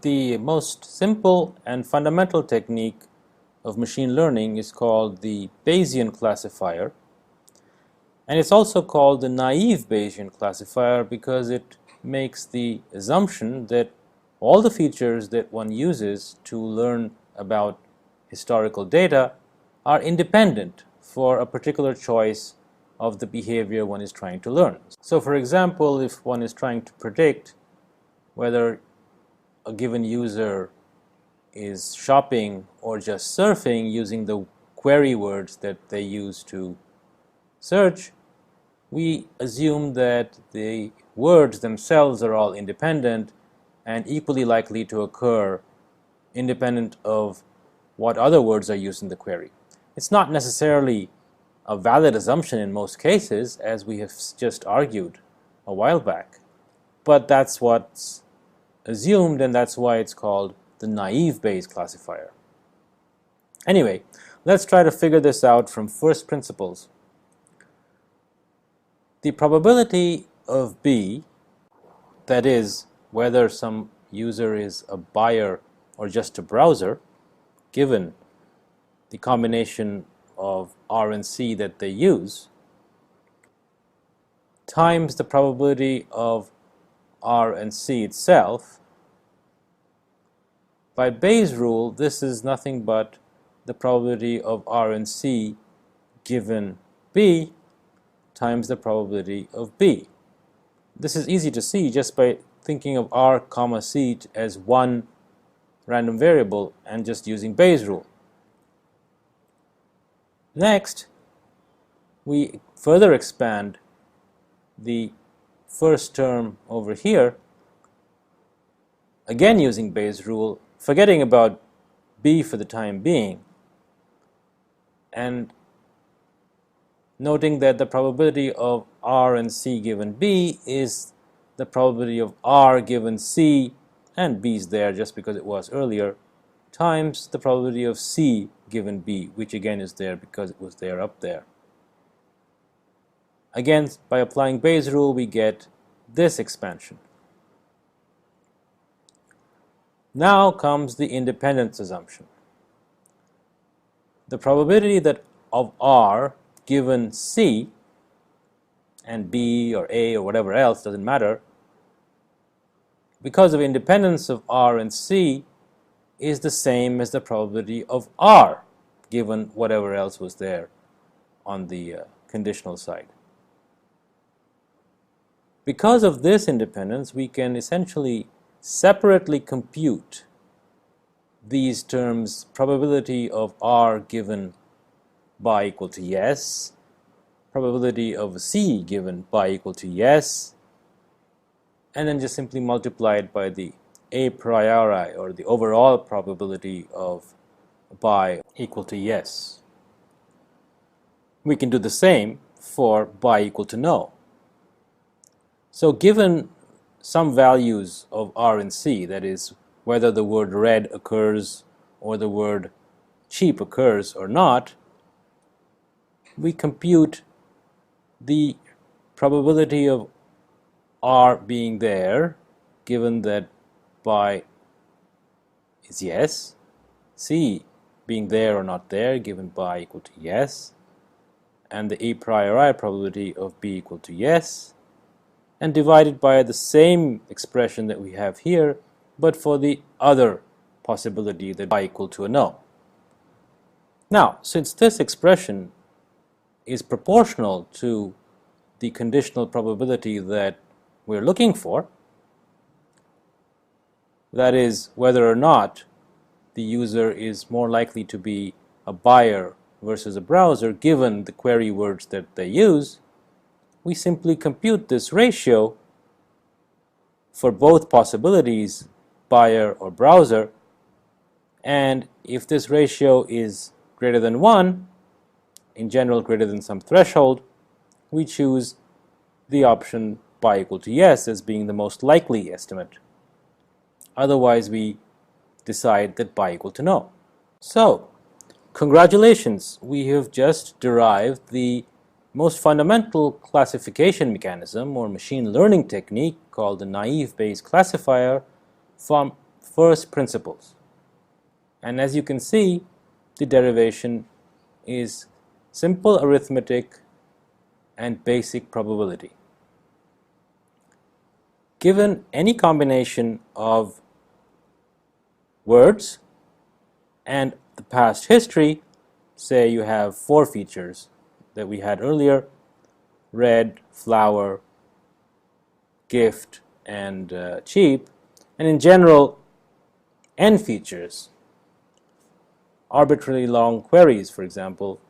The most simple and fundamental technique of machine learning is called the Bayesian classifier, and it's also called the naive Bayesian classifier because it makes the assumption that all the features that one uses to learn about historical data are independent for a particular choice of the behavior one is trying to learn. So for example, if one is trying to predict whether a given user is shopping or just surfing using the query words that they use to search, we assume that the words themselves are all independent and equally likely to occur independent of what other words are used in the query. It's not necessarily a valid assumption in most cases, as we have just argued a while back, but that's what's assumed, and that's why it's called the naive Bayes classifier. Anyway, let's try to figure this out from first principles. The probability of B, that is, whether some user is a buyer or just a browser, given the combination of R and C that they use, times the probability of R and C itself. By Bayes' rule, this is nothing but the probability of R and C given B times the probability of B. This is easy to see just by thinking of R comma C as one random variable and just using Bayes' rule. Next, we further expand the first term over here, again using Bayes' rule, forgetting about B for the time being, and noting that the probability of R and C given B is the probability of R given C, and B is there just because it was earlier, times the probability of C given B, which again is there because it was there up there. Again, by applying Bayes' rule, we get this expansion. Now comes the independence assumption. The probability that of R given C, and B or A or whatever else, doesn't matter, because of independence of R and C, is the same as the probability of R given whatever else was there on the conditional side. Because of this independence, we can essentially separately compute these terms: probability of R given by equal to yes, probability of C given by equal to yes, and then just simply multiply it by the a priori, or the overall probability of by equal to yes. We can do the same for by equal to no. So given some values of R and C, that is, whether the word red occurs or the word cheap occurs or not, we compute the probability of R being there, given that by is yes, C being there or not there, given by equal to yes, and the a priori probability of B equal to yes, and divided by the same expression that we have here, but for the other possibility, that by equal to a no. Now, since this expression is proportional to the conditional probability that we're looking for, that is, whether or not the user is more likely to be a buyer versus a browser given the query words that they use, we simply compute this ratio for both possibilities, buyer or browser, and if this ratio is greater than 1, in general greater than some threshold, we choose the option by equal to yes as being the most likely estimate. Otherwise, we decide that by equal to no. So, congratulations, we have just derived the most fundamental classification mechanism or machine learning technique called the naive Bayes classifier from first principles. And as you can see, the derivation is simple arithmetic and basic probability. Given any combination of words and the past history, say you have 4 features that we had earlier: red, flower, gift, and cheap, and in general n features, arbitrarily long queries, for example,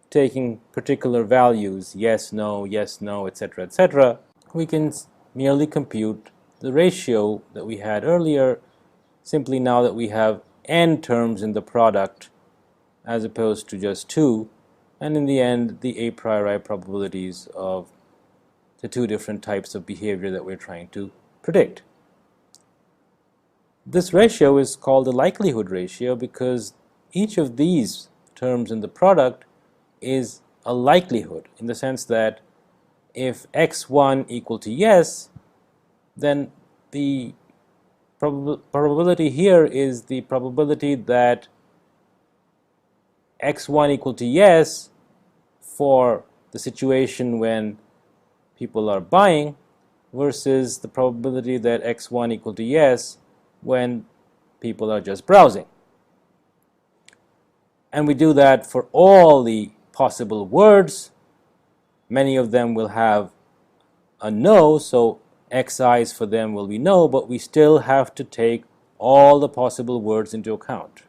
taking particular values, yes, no, etc., etc., we can merely compute the ratio that we had earlier, simply now that we have n terms in the product as opposed to just 2, and in the end the a priori probabilities of the 2 different types of behavior that we're trying to predict. This ratio is called the likelihood ratio because each of these terms in the product is a likelihood, in the sense that if x1 equal to yes, then the probability here is the probability that x1 equal to yes for the situation when people are buying versus the probability that x1 equal to yes when people are just browsing. And we do that for all the possible words. Many of them will have a no, so xi's for them will be no, but we still have to take all the possible words into account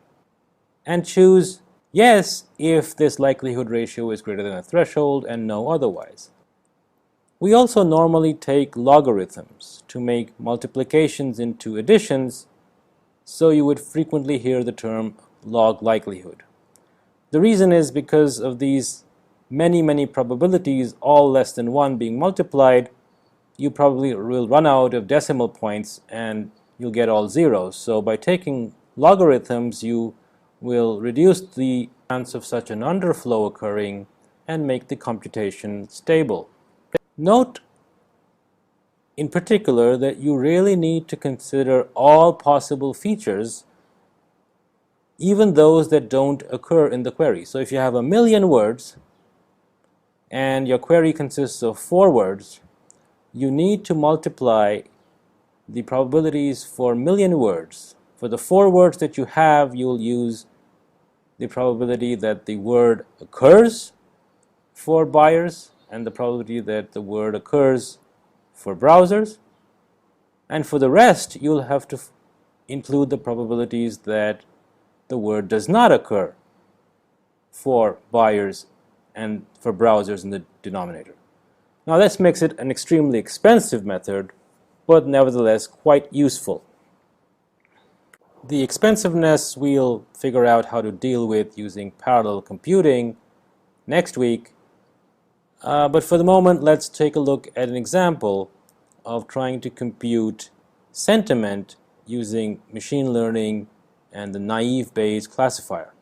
and choose yes if this likelihood ratio is greater than a threshold and no otherwise. We also normally take logarithms to make multiplications into additions, so you would frequently hear the term log likelihood. The reason is because of these many probabilities, all less than 1 being multiplied, you probably will run out of decimal points and you'll get all zeros. So by taking logarithms, you will reduce the chance of such an underflow occurring and make the computation stable. Note in particular that you really need to consider all possible features, even those that don't occur in the query. So if you have 1,000,000 words and your query consists of 4 words, you need to multiply the probabilities for 1,000,000 words. For the 4 words that you have, you'll use the probability that the word occurs for buyers and the probability that the word occurs for browsers. And for the rest, you'll have to include the probabilities that the word does not occur for buyers and for browsers in the denominator. Now this makes it an extremely expensive method, but nevertheless quite useful. The expensiveness we'll figure out how to deal with using parallel computing next week, but for the moment let's take a look at an example of trying to compute sentiment using machine learning and the naive Bayes classifier.